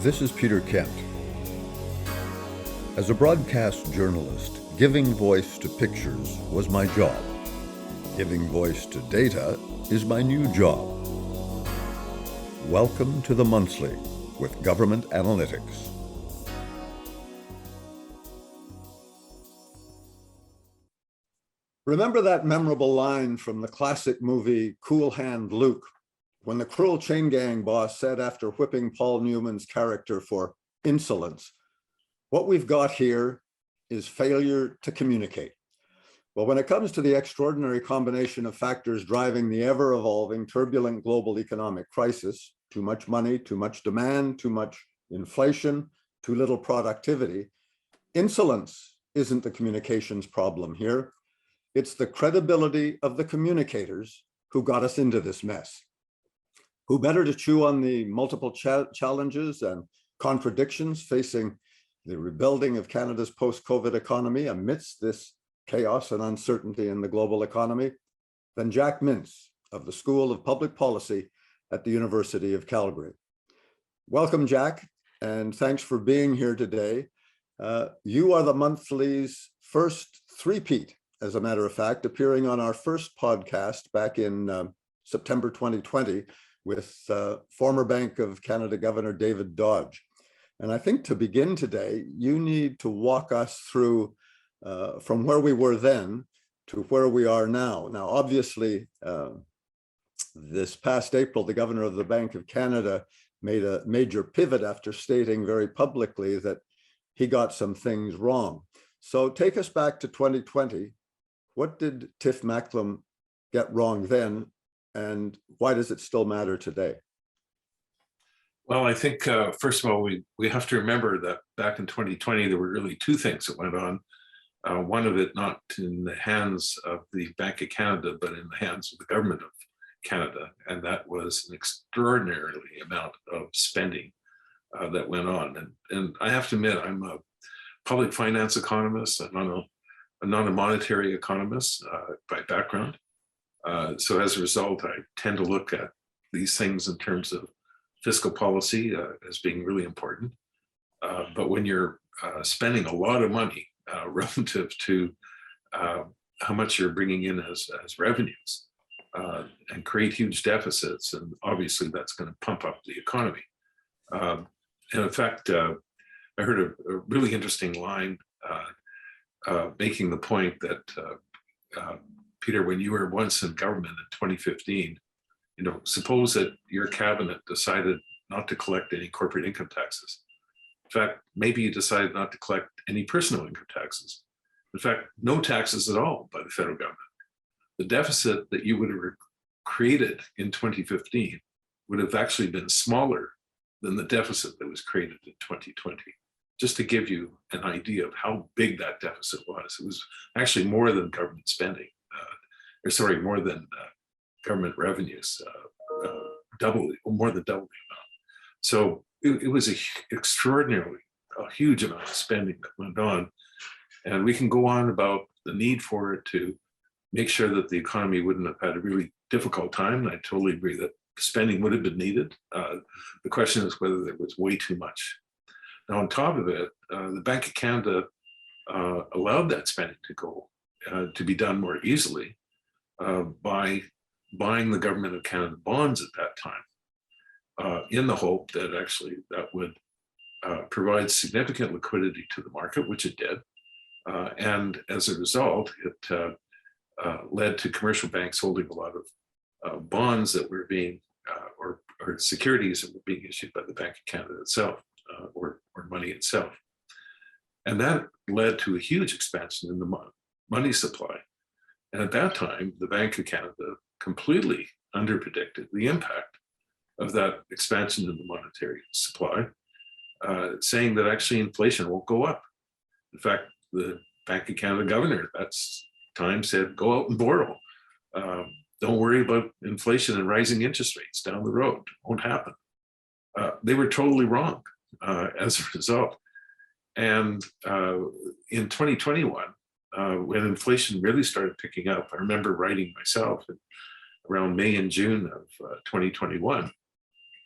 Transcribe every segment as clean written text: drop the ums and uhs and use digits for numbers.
This is Peter Kent. As a broadcast journalist, giving voice to pictures was my job. Giving voice to data is my new job. Welcome to the Monthly with Government Analytics. Remember that memorable line from the classic movie Cool Hand Luke, when the cruel chain gang boss said after whipping Paul Newman's character for insolence, "What we've got here is failure to communicate." Well, when it comes to the extraordinary combination of factors driving the ever-evolving, turbulent global economic crisis, too much money, too much demand, too much inflation, too little productivity, insolence isn't the communications problem here. It's the credibility of the communicators who got us into this mess. Who better to chew on the multiple challenges and contradictions facing the rebuilding of Canada's post-COVID economy amidst this chaos and uncertainty in the global economy than Jack Mintz of the School of Public Policy at the University of Calgary. Welcome, Jack, and thanks for being here today. You are the Monthly's first three-peat, as a matter of fact, appearing on our first podcast back in September 2020 with former Bank of Canada Governor David Dodge. And I think to begin today, you need to walk us through from where we were then to where we are now. Now, obviously, this past April, the governor of the Bank of Canada made a major pivot after stating very publicly that he got some things wrong. So take us back to 2020. What did Tiff Macklem get wrong then, and why does it still matter today? Well, I think, first of all, we have to remember that back in 2020, there were really two things that went on. One of it not in the hands of the Bank of Canada, but in the hands of the government of Canada. And that was an extraordinary amount of spending that went on. And I have to admit, I'm a public finance economist. I'm not a monetary economist by background. So as a result, I tend to look at these things in terms of fiscal policy as being really important. But when you're spending a lot of money relative to how much you're bringing in as revenues and create huge deficits, and obviously that's going to pump up the economy. And in fact, I heard a really interesting line making the point that Peter, when you were once in government in 2015, suppose that your cabinet decided not to collect any corporate income taxes. In fact, maybe you decided not to collect any personal income taxes. In fact, no taxes at all by the federal government. The deficit that you would have created in 2015 would have actually been smaller than the deficit that was created in 2020. Just to give you an idea of how big that deficit was. It was actually more than government spending, more than government revenues, more than double the amount. So it was a huge amount of spending that went on. And we can go on about the need for it to make sure that the economy wouldn't have had a really difficult time. And I totally agree that spending would have been needed. The question is whether there was way too much. Now, on top of it, the Bank of Canada allowed that spending to go to be done more easily by buying the Government of Canada bonds at that time, in the hope that actually that would provide significant liquidity to the market, which it did. And as a result, it led to commercial banks holding a lot of bonds that were being, or securities that were being issued by the Bank of Canada itself, or money itself. And that led to a huge expansion in the money supply. And at that time, the Bank of Canada completely underpredicted the impact of that expansion in the monetary supply, saying that actually inflation won't go up. In fact, the Bank of Canada governor at that time said, go out and borrow. Don't worry about inflation and rising interest rates down the road. It won't happen. They were totally wrong as a result. And in 2021, when inflation really started picking up, I remember writing myself around May and June of 2021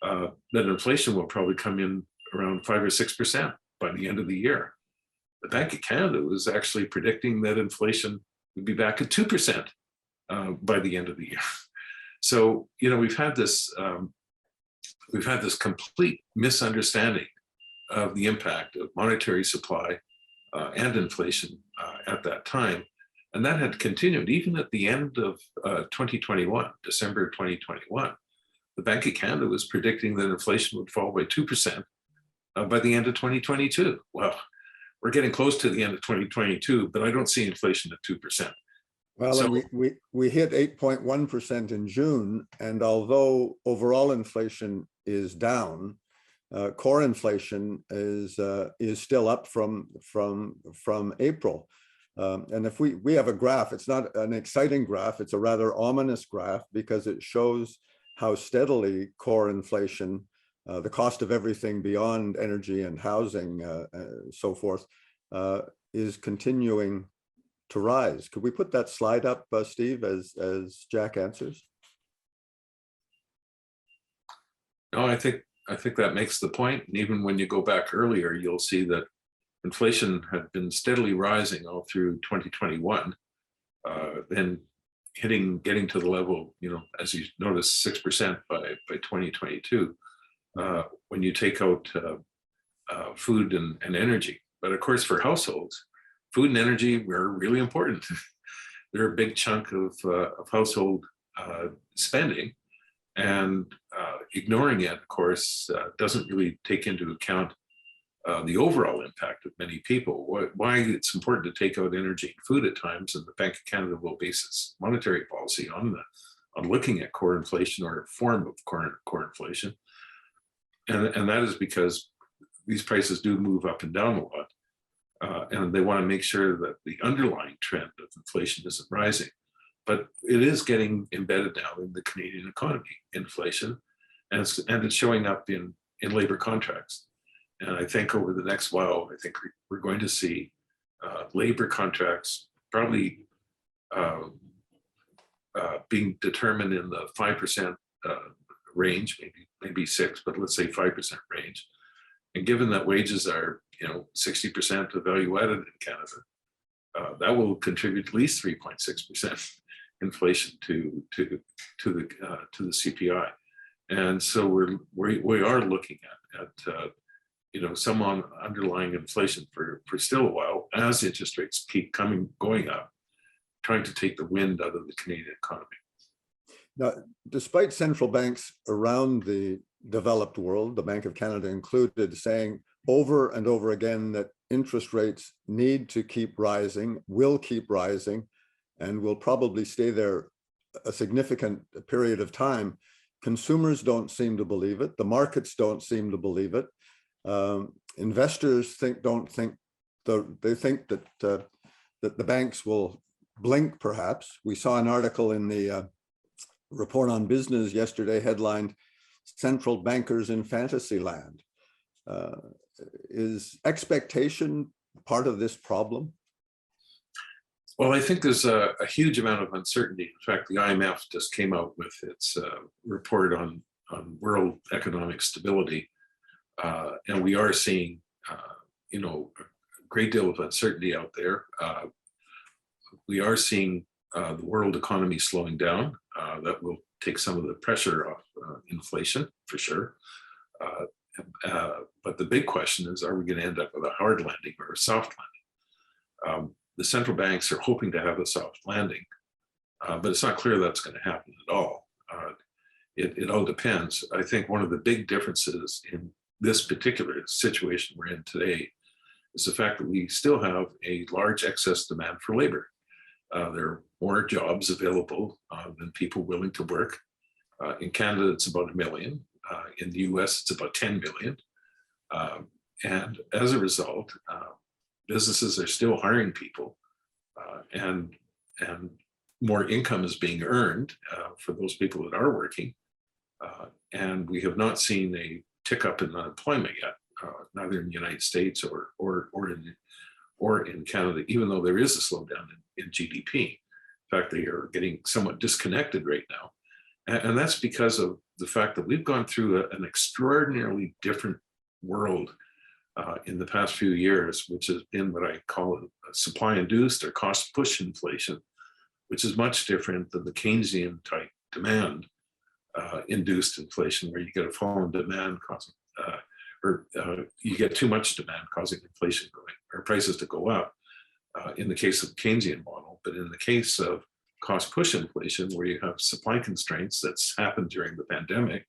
that inflation will probably come in around 5 or 6% by the end of the year. The Bank of Canada was actually predicting that inflation would be back at 2% by the end of the year. So, we've had this complete misunderstanding of the impact of monetary supply and inflation at that time. And that had continued even at the end of 2021, December 2021. The Bank of Canada was predicting that inflation would fall by 2% by the end of 2022. Well, we're getting close to the end of 2022, but I don't see inflation at 2%. Well, So, and we hit 8.1% in June, and although overall inflation is down, core inflation is still up from April. And if we have a graph, it's not an exciting graph, it's a rather ominous graph because it shows how steadily core inflation, the cost of everything beyond energy and housing, so forth, is continuing to rise. Could we put that slide up, Steve, as Jack answers? no, I think that makes the point. And even when you go back earlier, you'll see that inflation had been steadily rising all through 2021, then getting to the level, as you notice, 6% by 2022, when you take out food and energy. But of course, for households, food and energy were really important. They're a big chunk of household spending, and ignoring it, of course, doesn't really take into account the overall impact of many people. Why it's important to take out energy and food at times, and the Bank of Canada will base its monetary policy on looking at core inflation or a form of core inflation, and that is because these prices do move up and down a lot, and they want to make sure that the underlying trend of inflation isn't rising. But it is getting embedded now in the Canadian economy, inflation, and it's showing up in labor contracts. And I think over the next while, I think we're going to see labor contracts probably being determined in the 5% range, maybe 6, but let's say 5% range. And given that wages are 60% of value added in Canada, that will contribute at least 3.6% inflation to the CPI. And so we are looking at some underlying inflation for still a while as interest rates keep going up, trying to take the wind out of the Canadian economy. Now, despite central banks around the developed world, the Bank of Canada included, saying over and over again that interest rates need to keep rising, will keep rising, and will probably stay there a significant period of time, consumers don't seem to believe it. The markets don't seem to believe it. Investors they think that the banks will blink, perhaps. We saw an article in the Report on Business yesterday, headlined "Central Bankers in Fantasyland." Is expectation part of this problem? Well, I think there's a huge amount of uncertainty. In fact, the IMF just came out with its report on world economic stability. And we are seeing, a great deal of uncertainty out there. We are seeing the world economy slowing down. That will take some of the pressure off inflation, for sure. But the big question is, are we going to end up with a hard landing or a soft landing? The central banks are hoping to have a soft landing, but it's not clear that's going to happen at all. It all depends. I think one of the big differences in this particular situation we're in today is the fact that we still have a large excess demand for labor. There are more jobs available than people willing to work. In Canada, it's about 1 million. In the US, it's about 10 million. And as a result, businesses are still hiring people, and more income is being earned for those people that are working. And we have not seen a tick up in unemployment yet, neither in the United States or in Canada, even though there is a slowdown in GDP. In fact, they are getting somewhat disconnected right now. And that's because of the fact that we've gone through an extraordinarily different world in the past few years, which has been what I call a supply-induced or cost-push inflation, which is much different than the Keynesian type demand induced inflation, where you get a fall in demand causing, you get too much demand causing inflation going or prices to go up in the case of the Keynesian model. But in the case of cost push inflation, where you have supply constraints that's happened during the pandemic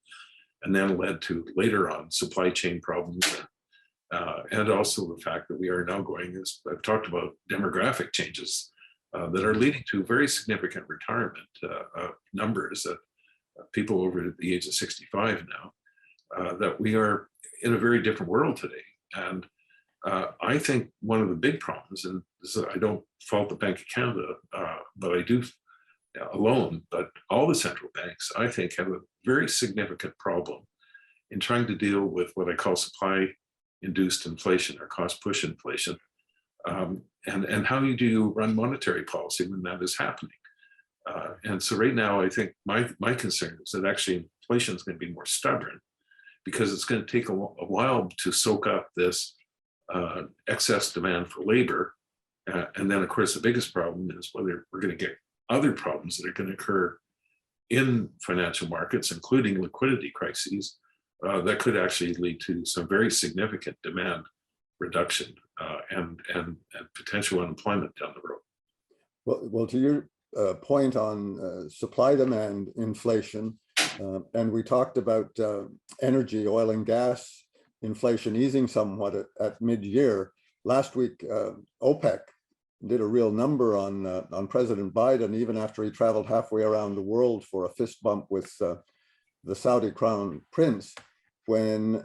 and then led to later on supply chain problems, and also the fact that we are now going, as I've talked about, demographic changes that are leading to very significant retirement numbers of people over the age of 65 now, that we are in a very different world today. And I think one of the big problems, and I don't fault the Bank of Canada, but I do alone, but all the central banks, I think, have a very significant problem in trying to deal with what I call supply-induced inflation or cost-push inflation. And how do you run monetary policy when that is happening? And so right now, I think my concern is that actually inflation is going to be more stubborn, because it's going to take a while to soak up this excess demand for labor. And then, of course, the biggest problem is whether we're going to get other problems that are going to occur in financial markets, including liquidity crises, that could actually lead to some very significant demand reduction and potential unemployment down the road. Well, to your point on supply-demand inflation, and we talked about energy, oil and gas inflation easing somewhat at mid-year. Last week, OPEC did a real number on President Biden, even after he traveled halfway around the world for a fist bump with the Saudi crown prince, when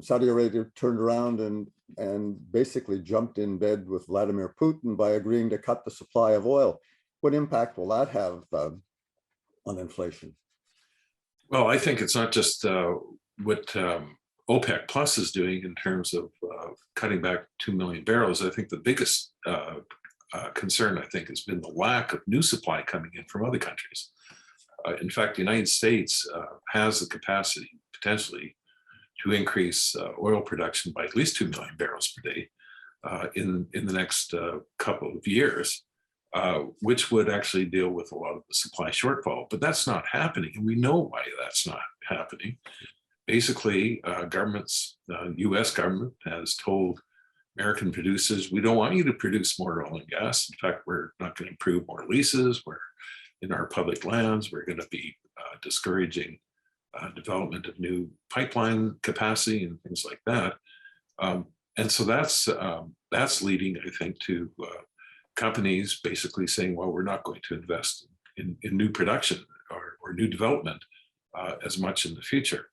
Saudi Arabia turned around and basically jumped in bed with Vladimir Putin by agreeing to cut the supply of oil. What impact will that have on inflation? Well, I think it's not just what OPEC Plus is doing in terms of cutting back 2 million barrels. I think the biggest concern, I think, has been the lack of new supply coming in from other countries. In fact, the United States has the capacity potentially to increase oil production by at least 2 million barrels per day in the next couple of years, which would actually deal with a lot of the supply shortfall. But that's not happening, and we know why that's not happening. Basically, U.S. government has told American producers, we don't want you to produce more oil and gas. In fact, we're not going to approve more leases. We're in our public lands. We're going to be discouraging development of new pipeline capacity and things like that. And so that's leading, I think, to companies basically saying, well, we're not going to invest in new production or new development as much in the future.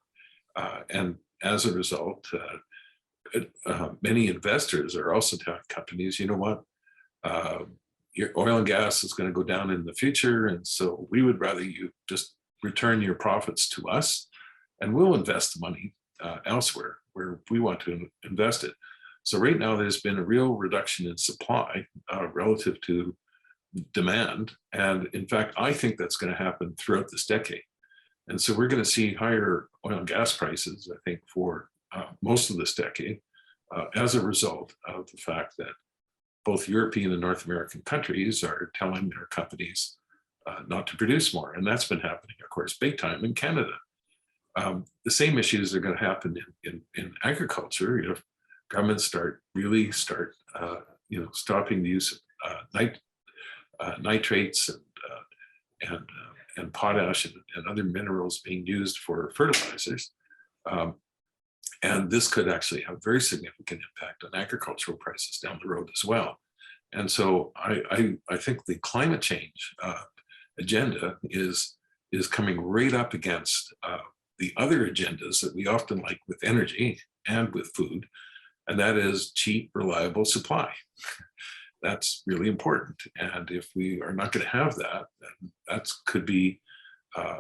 And as a result, many investors are also telling companies, you know what, your oil and gas is going to go down in the future. And so we would rather you just return your profits to us, and we'll invest the money elsewhere where we want to invest it. So right now, there's been a real reduction in supply relative to demand. And in fact, I think that's going to happen throughout this decade. And so we're going to see higher oil and gas prices, I think, for most of this decade as a result of the fact that both European and North American countries are telling their companies not to produce more. And that's been happening, of course, big time in Canada. The same issues are going to happen in agriculture if governments really start stopping the use of nitrates and potash and other minerals being used for fertilizers. And this could actually have very significant impact on agricultural prices down the road as well. And so I think the climate change agenda is coming right up against the other agendas that we often like with energy and with food, and that is cheap, reliable supply. That's really important. And if we are not going to have that, then that could be a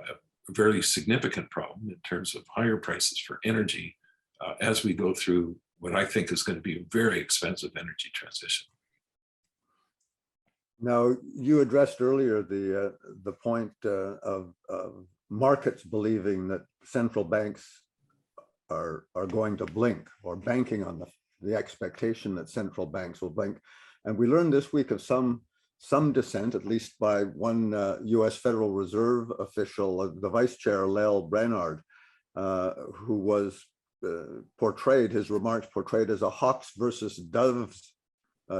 very significant problem in terms of higher prices for energy as we go through what I think is going to be a very expensive energy transition. Now, you addressed earlier the point of markets believing that central banks are going to blink, or banking on the expectation that central banks will blink. And we learned this week of some dissent, at least by one US Federal Reserve official, the Vice Chair, Lael Brainard, who was his remarks portrayed as a hawks versus doves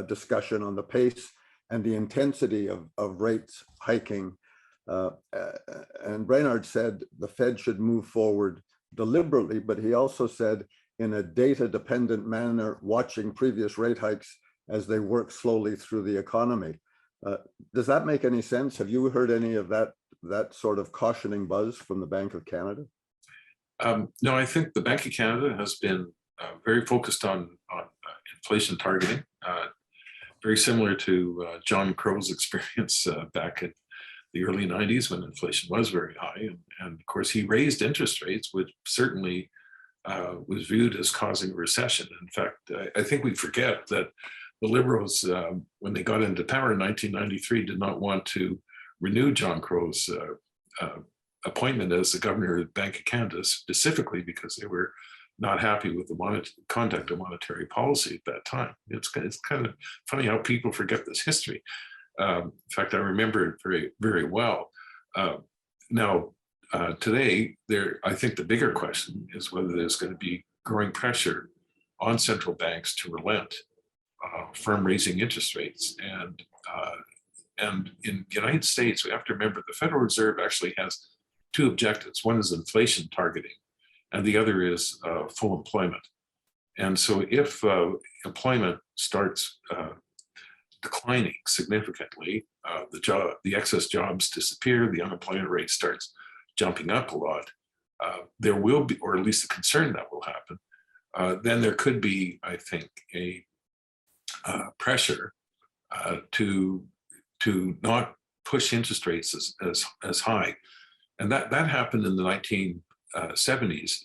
discussion on the pace and the intensity of rates hiking. And Brainard said the Fed should move forward deliberately, but he also said in a data-dependent manner, watching previous rate hikes as they work slowly through the economy. Does that make any sense? Have you heard any of that sort of cautioning buzz from the Bank of Canada? No, I think the Bank of Canada has been very focused on inflation targeting, very similar to John Crow's experience back in the early 90s when inflation was very high. And of course, he raised interest rates, which certainly was viewed as causing a recession. In fact, I think we forget that the Liberals, when they got into power in 1993, did not want to renew John Crow's appointment as the governor of the Bank of Canada, specifically because they were not happy with the conduct of monetary policy at that time. It's kind of funny how people forget this history. In fact, I remember it very, very well. Now, today, I think the bigger question is whether there's going to be growing pressure on central banks to relent from raising interest rates. And in the United States, we have to remember the Federal Reserve actually has two objectives. One is inflation targeting, and the other is full employment. And so if employment starts declining significantly, the excess jobs disappear, the unemployment rate starts jumping up a lot, there will be, or at least the concern that will happen, then there could be, I think, a pressure to not push interest rates as high. And that happened in the 1970s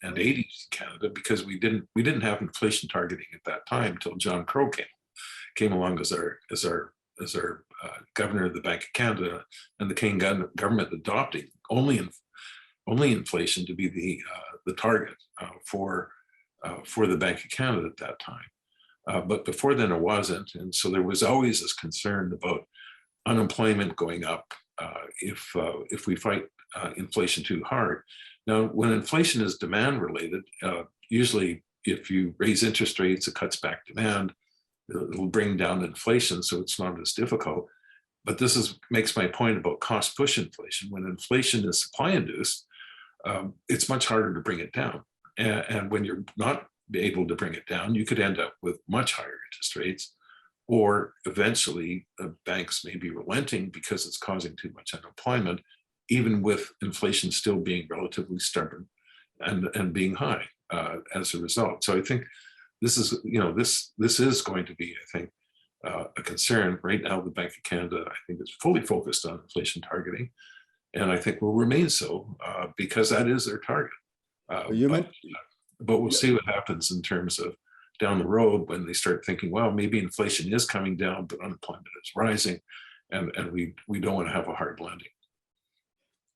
and 80s in Canada, because we didn't have inflation targeting at that time until John Crow came along as our governor of the Bank of Canada, and the King government adopting only inflation to be the target for the Bank of Canada at that time. But before then it wasn't, and so there was always this concern about unemployment going up if we fight inflation too hard. Now, when inflation is demand related, usually if you raise interest rates, it cuts back demand. It'll bring down inflation, so it's not as difficult. But this makes my point about cost push inflation. When inflation is supply induced, it's much harder to bring it down. And when you're not able to bring it down, you could end up with much higher interest rates, or eventually banks may be relenting because it's causing too much unemployment, even with inflation still being relatively stubborn and being high as a result. So I think this is going to be, I think, a concern. Right now, the Bank of Canada, I think, is fully focused on inflation targeting, and I think will remain so because that is their target. But we'll see what happens in terms of down the road when they start thinking, well, maybe inflation is coming down, but unemployment is rising, and we don't want to have a hard landing.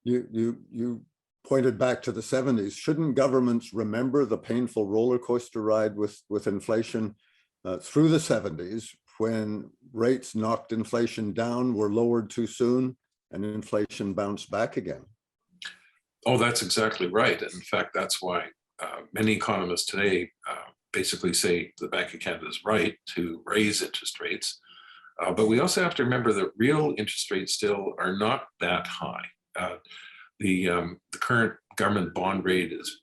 You pointed back to the 70s. Shouldn't governments remember the painful roller coaster ride with inflation through the 70s, when rates knocked inflation down, were lowered too soon, and inflation bounced back again? Oh, that's exactly right. And in fact, that's why many economists today basically say the Bank of Canada is right to raise interest rates. But we also have to remember that real interest rates still are not that high. The current government bond rate is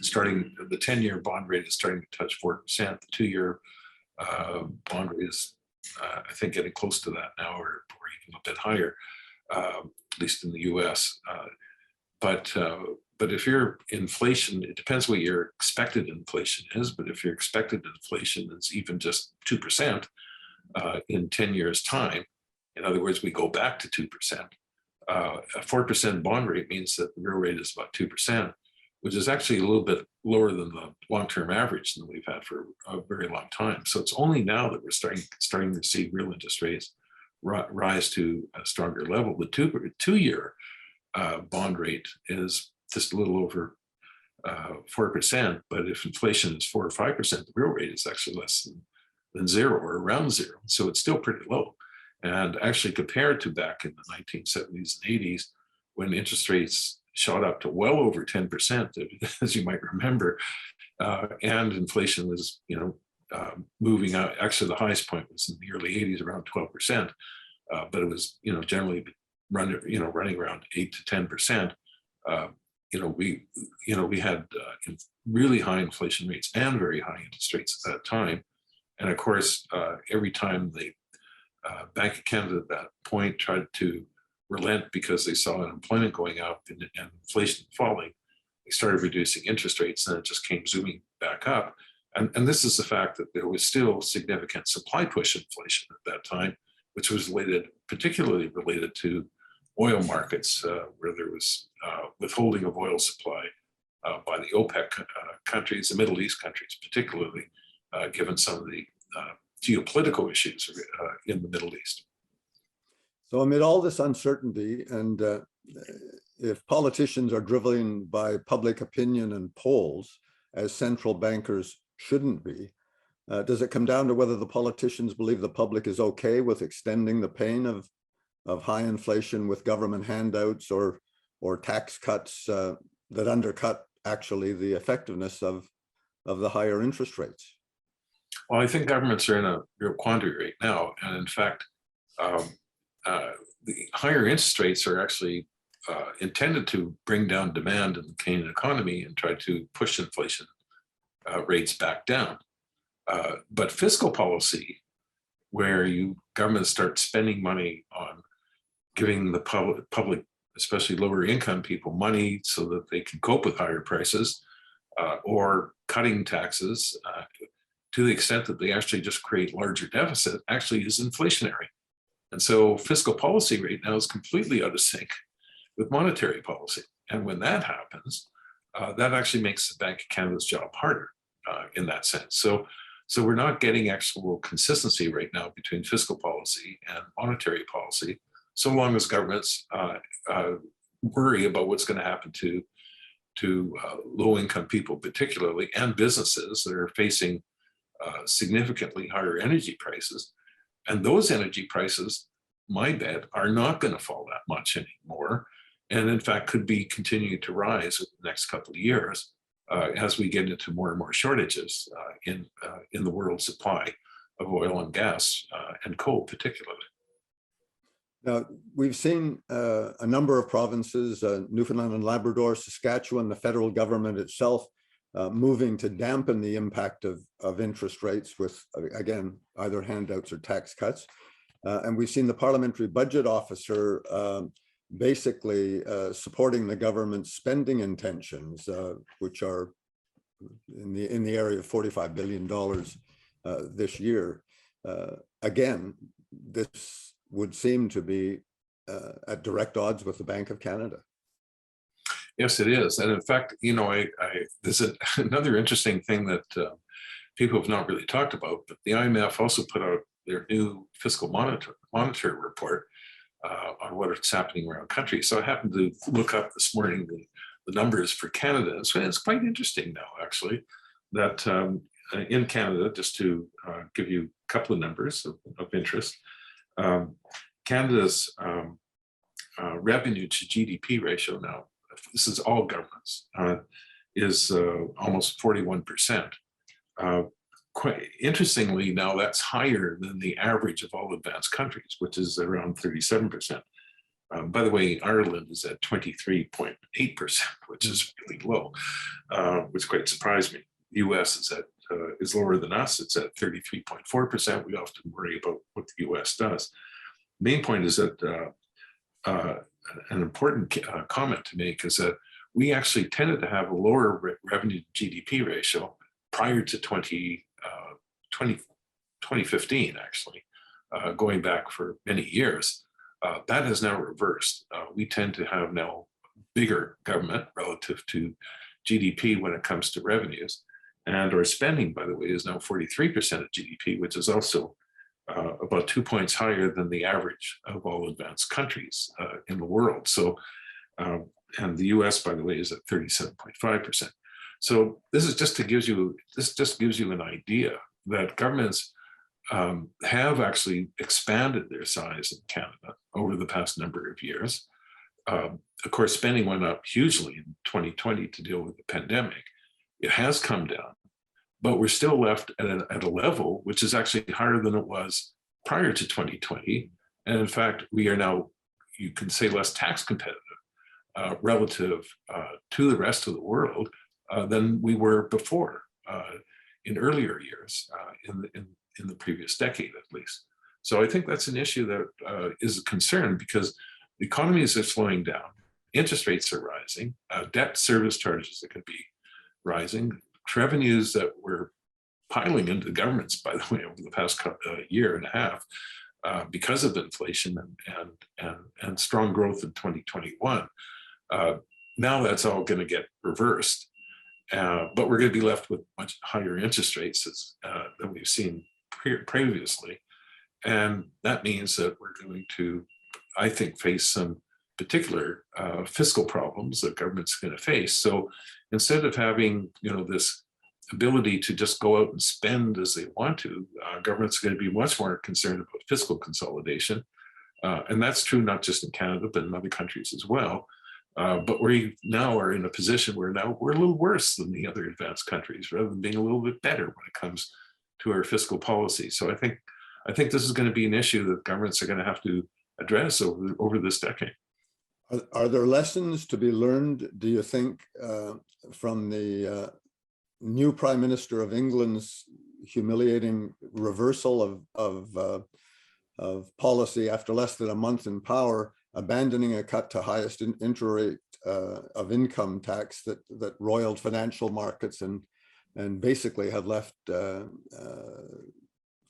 starting, the 10-year bond rate is starting to touch 4%. The 2-year bond rate is, I think, getting close to that now, or even a bit higher, at least in the US. But if your inflation, it depends what your expected inflation is, but if your expected inflation is even just 2% in 10 years' time, in other words, we go back to 2%, a 4% bond rate means that the real rate is about 2%, which is actually a little bit lower than the long-term average that we've had for a very long time. So it's only now that we're starting to see real interest rates rise to a stronger level. The two-year bond rate is just a little over 4%, but if inflation is 4 or 5%, the real rate is actually less than zero or around zero. So it's still pretty low. And actually compared to back in the 1970s and 80s, when interest rates shot up to well over 10%, as you might remember, and inflation was, moving out. Actually, the highest point was in the early 80s, around 12%, but it was, generally running around 8 to 10%. We had really high inflation rates and very high interest rates at that time. And of course, every time the Bank of Canada at that point tried to relent because they saw unemployment going up and inflation falling, they started reducing interest rates, and it just came zooming back up. And this is the fact that there was still significant supply push inflation at that time, which was particularly related to oil markets, where there was withholding of oil supply by the OPEC countries, the Middle East countries particularly, given some of the geopolitical issues in the Middle East. So amid all this uncertainty, and if politicians are driven by public opinion and polls, as central bankers shouldn't be, does it come down to whether the politicians believe the public is okay with extending the pain of high inflation with government handouts or tax cuts that undercut actually the effectiveness of the higher interest rates? Well, I think governments are in a real quandary right now. And in fact, the higher interest rates are actually intended to bring down demand in the Canadian economy and try to push inflation rates back down. But fiscal policy, where governments start spending money on giving the public, especially lower income people, money so that they can cope with higher prices, or cutting taxes to the extent that they actually just create larger deficit, actually is inflationary. And so fiscal policy right now is completely out of sync with monetary policy. And when that happens, that actually makes the Bank of Canada's job harder in that sense. So we're not getting actual consistency right now between fiscal policy and monetary policy, so long as governments worry about what's going to happen to low-income people particularly, and businesses that are facing significantly higher energy prices. And those energy prices, my bet, are not going to fall that much anymore. And in fact, could be continuing to rise over the next couple of years as we get into more and more shortages in the world supply of oil and gas and coal particularly. Now, we've seen a number of provinces, Newfoundland and Labrador, Saskatchewan, the federal government itself, moving to dampen the impact of interest rates with, again, either handouts or tax cuts. And we've seen the Parliamentary Budget Officer basically supporting the government's spending intentions, which are in the area of $45 billion this year. Again, this would seem to be at direct odds with the Bank of Canada. Yes, it is. And in fact, there's another interesting thing that people have not really talked about, but the IMF also put out their new fiscal monetary report on what's happening around the country. So I happened to look up this morning the numbers for Canada. So it's quite interesting now, actually, that in Canada, just to give you a couple of numbers of interest, Canada's revenue to GDP ratio now, this is all governments, is almost 41%. Quite interestingly, now that's higher than the average of all advanced countries, which is around 37%. By the way, Ireland is at 23.8%, which is really low, which quite surprised me. The US is lower than us. It's at 33.4%. We often worry about what the US does. Main point is that an important comment to make is that we actually tended to have a lower revenue to GDP ratio prior to 2015, actually, going back for many years. That has now reversed. We tend to have now bigger government relative to GDP when it comes to revenues. And our spending, by the way, is now 43% of GDP, which is also about 2 points higher than the average of all advanced countries in the world. So, and the US, by the way, is at 37.5%. So this just gives you an idea that governments have actually expanded their size in Canada over the past number of years. Of course, spending went up hugely in 2020 to deal with the pandemic. It has come down, but we're still left at a level which is actually higher than it was prior to 2020. And in fact, we are now, you can say, less tax competitive relative to the rest of the world than we were before in earlier years, in the previous decade at least. So I think that's an issue that is a concern, because the economies are slowing down, interest rates are rising, debt service charges are going to be rising, revenues that were piling into governments, by the way, over the past year and a half, because of inflation and strong growth in 2021. Now that's all going to get reversed, but we're going to be left with much higher interest rates than we've seen previously. And that means that we're going to, I think, face some particular fiscal problems that government's going to face. So instead of having, this ability to just go out and spend as they want to, government's going to be much more concerned about fiscal consolidation. And that's true not just in Canada, but in other countries as well. But we now are in a position where now we're a little worse than the other advanced countries, rather than being a little bit better when it comes to our fiscal policy. So I think this is going to be an issue that governments are going to have to address over this decade. Are there lessons to be learned, do you think, from the new Prime Minister of England's humiliating reversal of policy after less than a month in power, abandoning a cut to highest inter-rate of income tax that roiled financial markets and basically had left the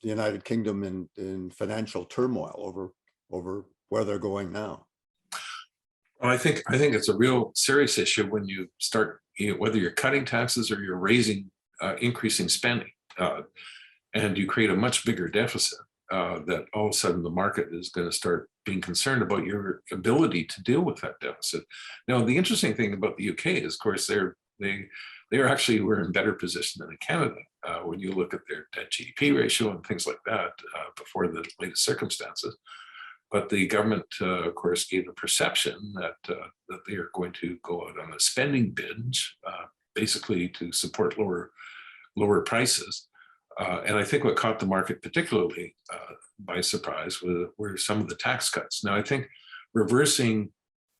United Kingdom in financial turmoil over where they're going now? Well, I think it's a real serious issue when you start, whether you're cutting taxes or you're increasing spending, and you create a much bigger deficit. That all of a sudden the market is going to start being concerned about your ability to deal with that deficit. Now, the interesting thing about the UK is, of course, they actually were in better position than in Canada when you look at their debt GDP ratio and things like that before the latest circumstances. But the government, of course, gave the perception that they are going to go out on a spending binge, basically to support lower prices. And I think what caught the market particularly by surprise were some of the tax cuts. Now, I think reversing,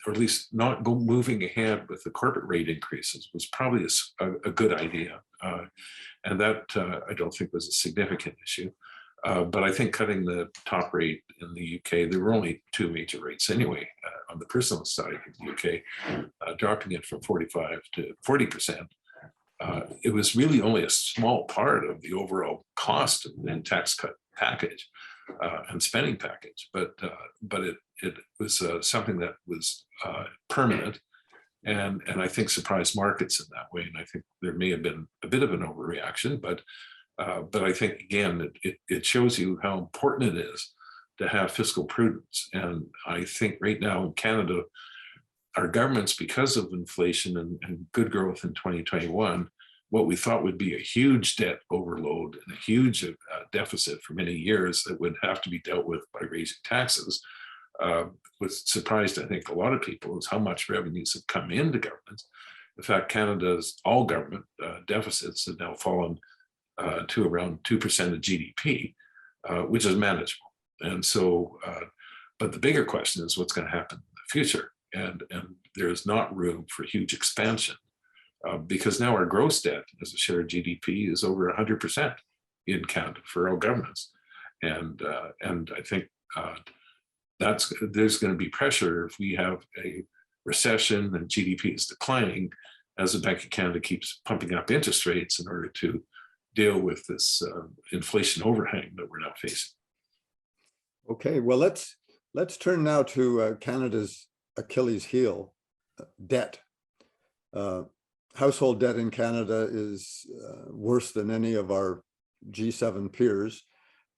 or at least not moving ahead with the corporate rate increases, was probably a good idea. And that I don't think was a significant issue. But I think cutting the top rate in the UK, there were only two major rates anyway, on the personal side of the UK, dropping it from 45 to 40%. It was really only a small part of the overall cost of the tax cut package and spending package, but it was something that was permanent, and I think surprised markets in that way. And I think there may have been a bit of an overreaction, but I think, again, it shows you how important it is to have fiscal prudence. And I think right now in Canada, our governments, because of inflation and good growth in 2021, what we thought would be a huge debt overload and a huge deficit for many years that would have to be dealt with by raising taxes, was surprised, I think, a lot of people, is how much revenues have come into governments. In fact, Canada's all government deficits have now fallen to around 2% of GDP, which is manageable. And so, but the bigger question is what's going to happen in the future. And there's not room for huge expansion because now our gross debt as a share of GDP is over 100% in Canada for all governments. And I think there's going to be pressure if we have a recession and GDP is declining, as the Bank of Canada keeps pumping up interest rates in order to deal with this inflation overhang that we're now facing. Okay, well, let's turn now to Canada's Achilles heel, debt. Household debt in Canada is worse than any of our G7 peers.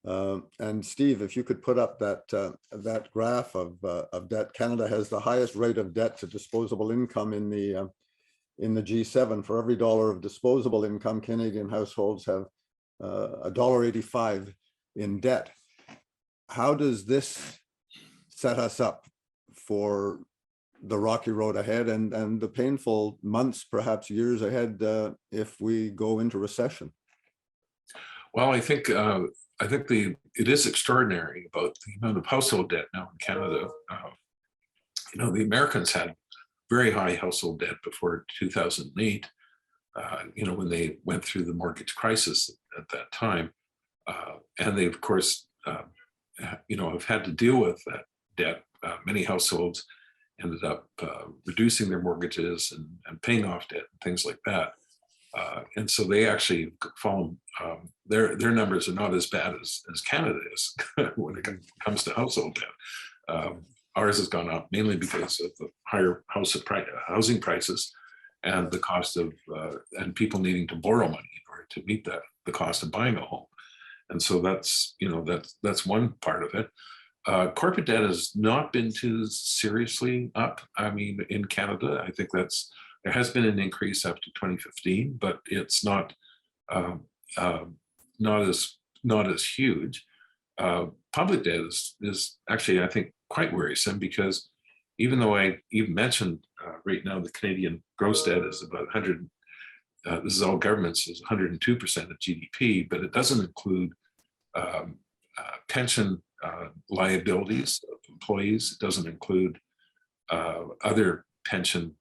And Steve, if you could put up that graph of debt. Canada has the highest rate of debt to disposable income in in the G7, for every dollar of disposable income, Canadian households have $1.85 in debt. How does this set us up for the rocky road ahead and the painful months, perhaps years ahead, if we go into recession? Well, I think it is extraordinary about the amount of household debt now in Canada. The Americans had very high household debt before 2008. When they went through the mortgage crisis at that time, and they of course have had to deal with that debt. Many households ended up reducing their mortgages and paying off debt and things like that. And so they actually fallen, their numbers are not as bad as Canada is when it comes to household debt. Ours has gone up mainly because of the higher housing prices and the cost of, and people needing to borrow money in order to meet the cost of buying a home. And so that's one part of it. Corporate debt has not been too seriously up. I mean, in Canada, I think there has been an increase up to 2015, but it's not as huge. Public debt is actually, I think, quite worrisome, because even though I even mentioned right now the Canadian gross debt is about 100. This is all governments, is 102% of GDP, but it doesn't include pension liabilities of employees. It doesn't include other pension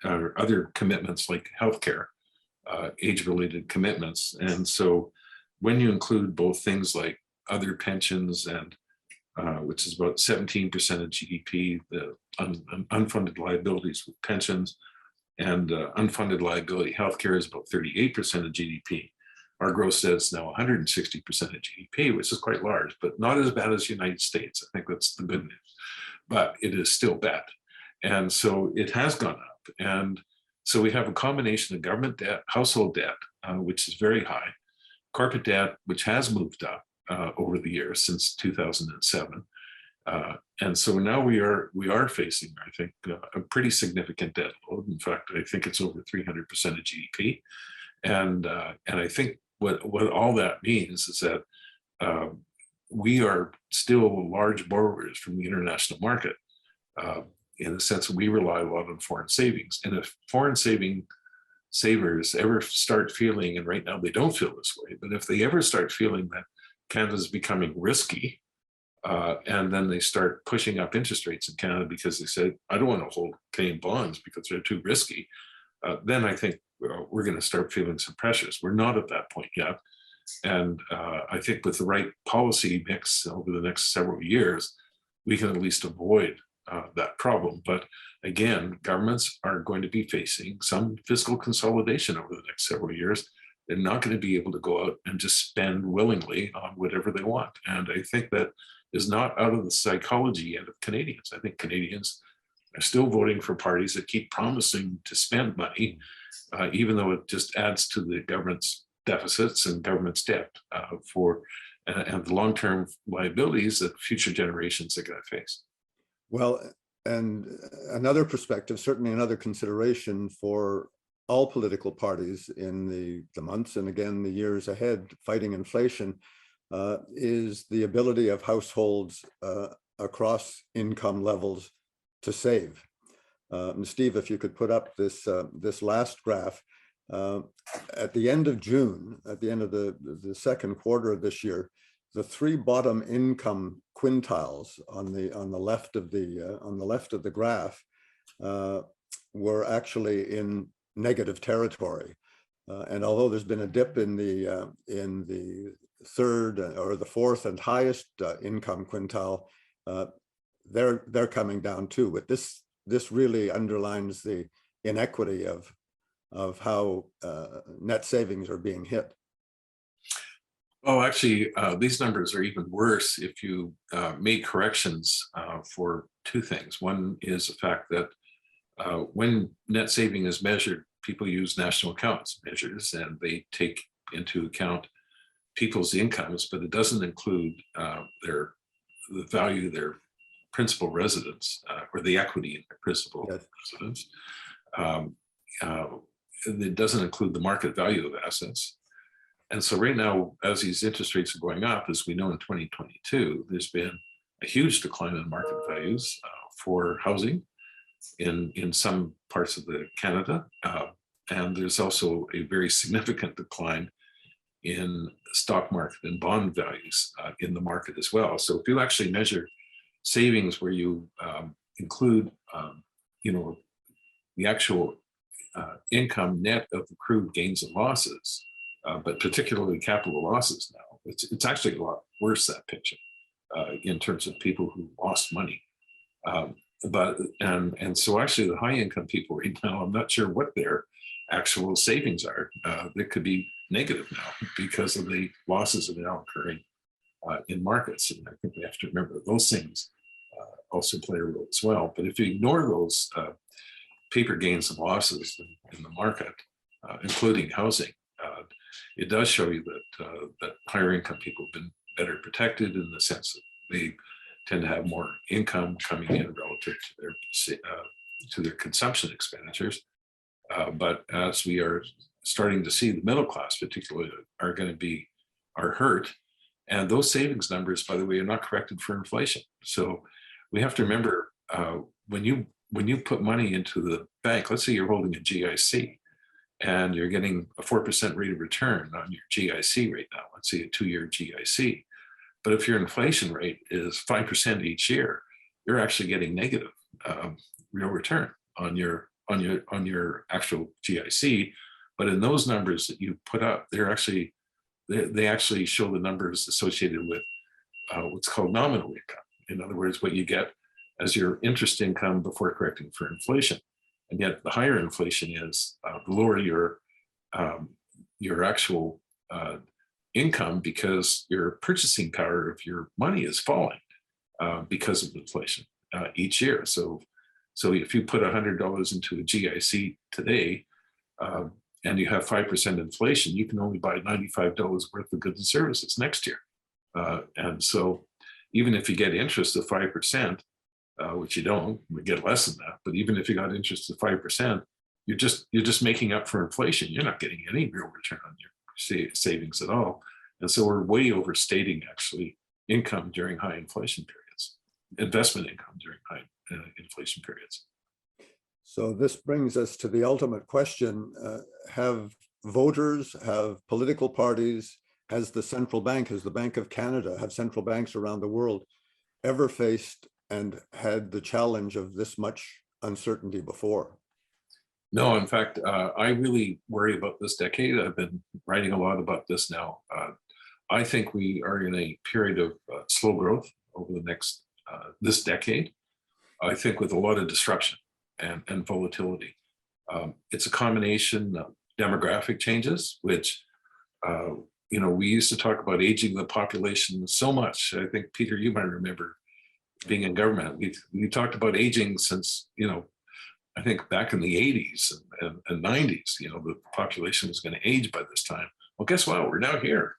or other commitments like healthcare, age-related commitments. And so when you include both things like other pensions and which is about 17% of GDP, the unfunded liabilities with pensions, and unfunded liability healthcare is about 38% of GDP. Our gross debt is now 160% of GDP, which is quite large, but not as bad as the United States. I think that's the good news, but it is still bad. And so it has gone up. And so we have a combination of government debt, household debt, which is very high, corporate debt, which has moved up over the years since 2007. And so now we are facing, I think, a pretty significant debt load. In fact, I think it's over 300% of GDP. And I think what all that means is that we are still large borrowers from the international market, in the sense that we rely a lot on foreign savings. And if foreign savers ever start feeling, and right now they don't feel this way, but if they ever start feeling that Canada's becoming risky, and then they start pushing up interest rates in Canada because they said, I don't want to hold Canadian bonds because they're too risky, then I think we're going to start feeling some pressures. We're not at that point yet. And I think with the right policy mix over the next several years, we can at least avoid that problem. But again, governments are going to be facing some fiscal consolidation over the next several years. They're not going to be able to go out and just spend willingly on whatever they want. And I think that is not out of the psychology yet of Canadians. I think Canadians are still voting for parties that keep promising to spend money, even though it just adds to the government's deficits and government's debt and the long-term liabilities that future generations are going to face. Well, and another perspective, certainly another consideration for all political parties in the months and again the years ahead fighting inflation, is the ability of households across income levels to save. And Steve, if you could put up this last graph, at the end of June, at the end of the second quarter of this year, the three bottom income quintiles on the left of the graph were actually in negative territory. And although there's been a dip in the third or the fourth and highest income quintile, they're coming down too. But this really underlines the inequity of how net savings are being hit. Oh, actually, these numbers are even worse if you make corrections for two things. One is the fact that when net saving is measured, people use national accounts measures, and they take into account people's incomes, but it doesn't include the value of their principal residence or the equity in their principal residence. it doesn't include the market value of assets. And so right now, as these interest rates are going up, as we know in 2022, there's been a huge decline in market values for housing in some parts of the Canada. And there's also a very significant decline in stock market and bond values in the market as well. So if you actually measure savings where you include, the actual income net of accrued gains and losses, but particularly capital losses now, it's actually a lot worse, that picture, in terms of people who lost money. And so actually the high income people right now, I'm not sure what their actual savings are. They could be negative now because of the losses that are now occurring in markets. And I think we have to remember that those things also play a role as well. But if you ignore those paper gains and losses in the market, including housing, it does show you that higher income people have been better protected in the sense that they tend to have more income coming in relative to their consumption expenditures. But as we are starting to see, the middle class particularly are hurt. And those savings numbers, by the way, are not corrected for inflation. So we have to remember when you put money into the bank, let's say you're holding a GIC and you're getting a 4% rate of return on your GIC right now, let's say a 2-year GIC. But if your inflation rate is 5% each year, you're actually getting negative real return on your actual GIC. But in those numbers that you put up, they actually show the numbers associated with what's called nominal income. In other words, what you get as your interest income before correcting for inflation. And yet the higher inflation is, the lower your actual income, because your purchasing power of your money is falling because of inflation each year. So if you put $100 into a GIC today and you have 5% inflation, you can only buy $95 worth of goods and services next year. And so even if you get interest of 5%, which you don't, we get less than that. But even if you got interest of 5%, you're just making up for inflation. You're not getting any real return on your savings at all. And so we're way overstating actually income during high inflation periods, investment income during high inflation periods. So this brings us to the ultimate question. Have voters, have political parties, has the central bank, has the Bank of Canada, have central banks around the world ever faced and had the challenge of this much uncertainty before? No, in fact, I really worry about this decade. I've been writing a lot about this now. I think we are in a period of slow growth over the next, this decade. I think with a lot of disruption and volatility. It's a combination of demographic changes, which, we used to talk about aging the population so much. I think, Peter, you might remember being in government. We talked about aging since, I think back in the 80s and 90s, the population was going to age by this time. Well, guess what? We're now here.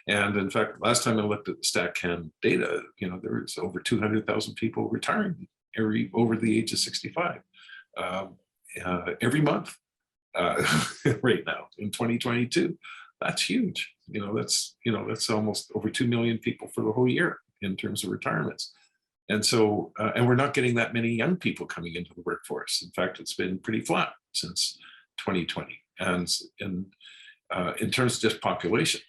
And in fact, last time I looked at the StatCan data, there was over 200,000 people retiring over the age of 65 every month right now in 2022. That's huge. That's almost over 2 million people for the whole year in terms of retirements. And so, and we're not getting that many young people coming into the workforce. In fact, it's been pretty flat since 2020. And in terms of just population,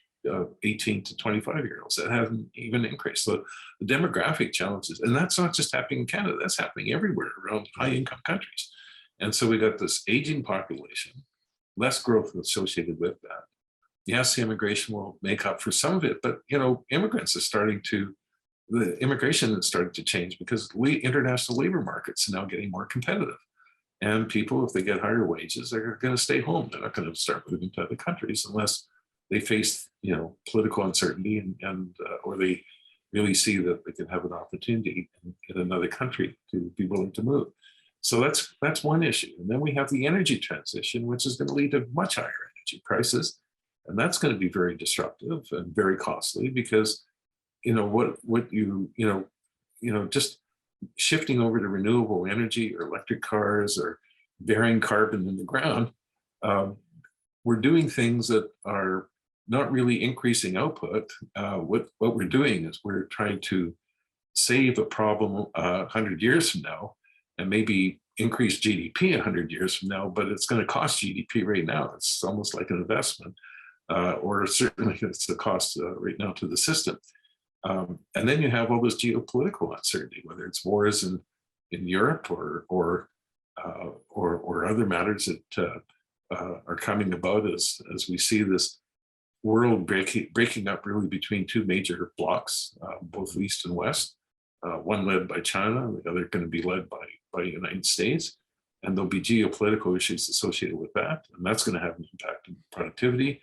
18 to 25-year-olds, that hasn't even increased. So the demographic challenges, and that's not just happening in Canada, that's happening everywhere around high-income countries. And so we got this aging population, less growth associated with that. Yes, the immigration will make up for some of it, but the immigration has started to change because international labor markets are now getting more competitive. And people, if they get higher wages, they're going to stay home. They're not going to start moving to other countries unless they face, political uncertainty or they really see that they can have an opportunity in another country to be willing to move. So that's one issue. And then we have the energy transition, which is going to lead to much higher energy prices. And that's going to be very disruptive and very costly because, just shifting over to renewable energy or electric cars or, burying carbon in the ground, we're doing things that are not really increasing output. What we're doing is we're trying to save a problem 100 years from now, and maybe increase GDP 100 years from now, but it's going to cost GDP right now. It's almost like an investment, or certainly it's the cost right now to the system. And then you have all this geopolitical uncertainty, whether it's wars in Europe or other matters that are coming about as we see this world breaking up really between two major blocs, both East and West, one led by China, the other going to be led by the United States. And there'll be geopolitical issues associated with that. And that's going to have an impact on productivity.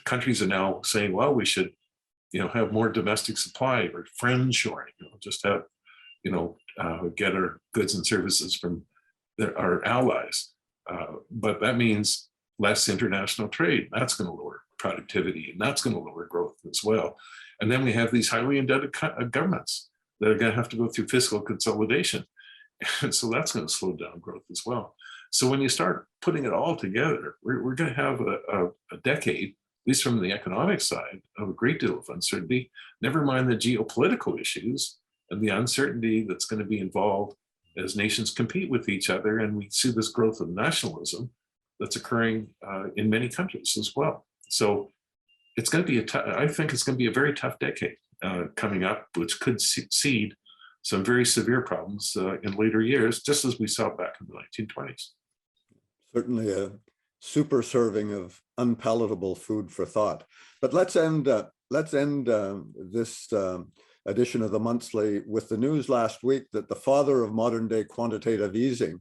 Countries are now saying, well, we should, have more domestic supply or friendshoring, just have, get our goods and services from our allies. But that means less international trade. That's going to lower productivity, and that's going to lower growth as well. And then we have these highly indebted governments that are going to have to go through fiscal consolidation. And so that's going to slow down growth as well. So when you start putting it all together, we're going to have a decade, at least from the economic side, of a great deal of uncertainty, never mind the geopolitical issues and the uncertainty that's going to be involved as nations compete with each other. And we see this growth of nationalism that's occurring in many countries as well. So it's going to be I think it's going to be a very tough decade coming up, which could seed some very severe problems in later years, just as we saw back in the 1920s. Certainly a super serving of unpalatable food for thought. But let's end this edition of the Monthly with the news last week that the father of modern day quantitative easing,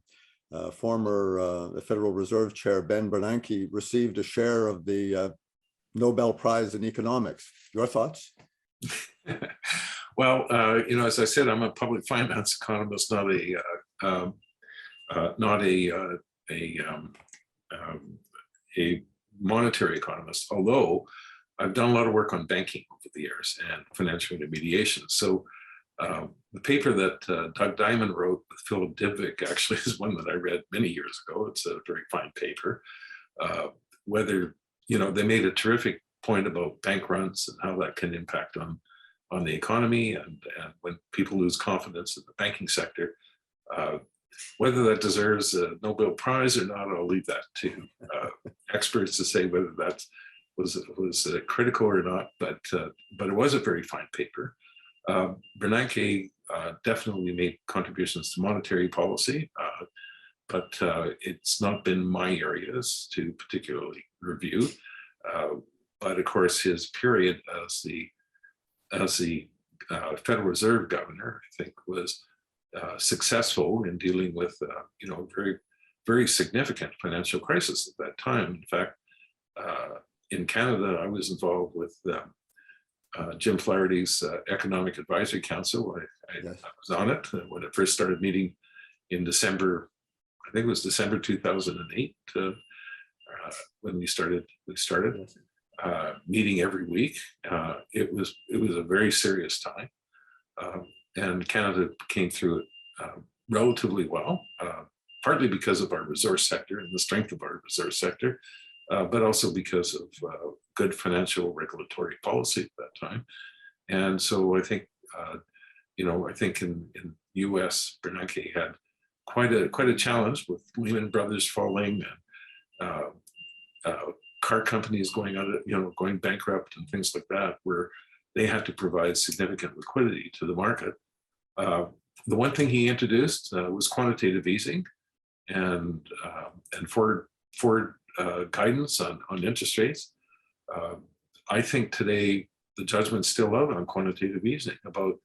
former Federal Reserve Chair Ben Bernanke, received a share of the Nobel Prize in Economics. Your thoughts? Well, as I said, I'm a public finance economist, not a monetary economist, although I've done a lot of work on banking over the years and financial intermediation. So the paper that Doug Diamond wrote with Philip Dybvig actually is one that I read many years ago. It's a very fine paper. They made a terrific point about bank runs and how that can impact on the economy, and when people lose confidence in the banking sector. Whether that deserves a Nobel Prize or not, I'll leave that to experts to say whether that was critical or not. But it was a very fine paper. Bernanke definitely made contributions to monetary policy, but it's not been my areas to particularly review. But of course, his period as the Federal Reserve governor, I think, was successful in dealing with very, very significant financial crisis at that time. In fact, in Canada, I was involved with Jim Flaherty's Economic Advisory Council. I was on it when it first started meeting in December. I think it was December 2008 when we started. Meeting every week. It was a very serious time, and Canada came through it relatively well, partly because of our resource sector and the strength of our resource sector, but also because of good financial regulatory policy at that time. And so I think, in U.S., Bernanke had quite a challenge with Lehman Brothers falling and car companies going bankrupt and things like that, where they had to provide significant liquidity to the market. The one thing he introduced was quantitative easing and forward guidance on interest rates. I think today the judgment's still out on quantitative easing about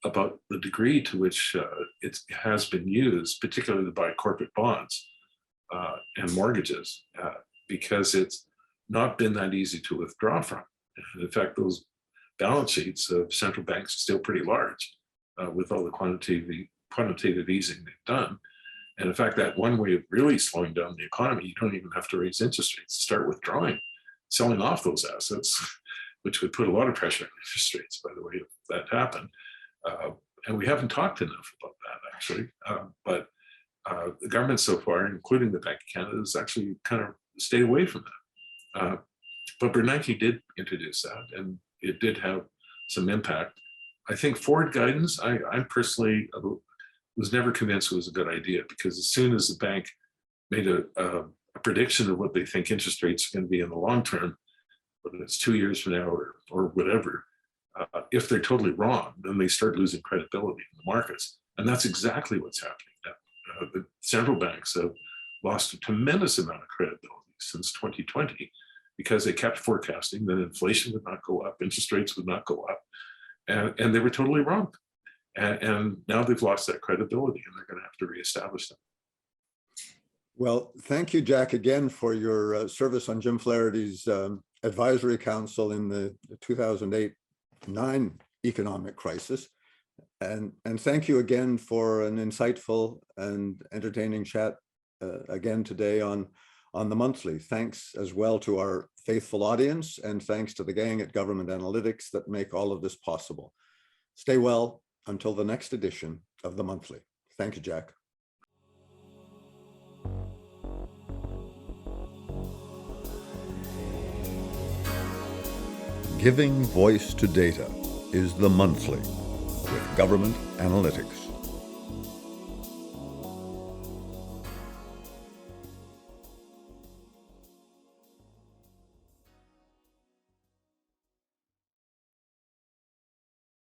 the degree to which it has been used, particularly to buy corporate bonds and mortgages, because it's not been that easy to withdraw from. In fact, those balance sheets of central banks are still pretty large with all the quantitative easing they've done. And in fact, that one way of really slowing down the economy, you don't even have to raise interest rates to start withdrawing, selling off those assets, which would put a lot of pressure on interest rates, by the way, if that happened. And we haven't talked enough about that, actually. But The government so far, including the Bank of Canada, has actually kind of stayed away from that. But Bernanke did introduce that, and it did have some impact. I think forward guidance, I personally was never convinced it was a good idea, because as soon as the bank made a prediction of what they think interest rates are going to be in the long term, whether it's 2 years from now or whatever, if they're totally wrong, then they start losing credibility in the markets. And that's exactly what's happening now. The central banks have lost a tremendous amount of credibility since 2020 because they kept forecasting that inflation would not go up, interest rates would not go up, and they were totally wrong. And now they've lost that credibility, and they're going to have to reestablish them. Well, thank you, Jack, again for your service on Jim Flaherty's advisory council in the 2008-9 economic crisis. And thank you again for an insightful and entertaining chat again today on the monthly. Thanks as well to our faithful audience, and thanks to the gang at Government Analytics that make all of this possible. Stay well until the next edition of the monthly. Thank you, Jack. Giving voice to data is the monthly with Government Analytics.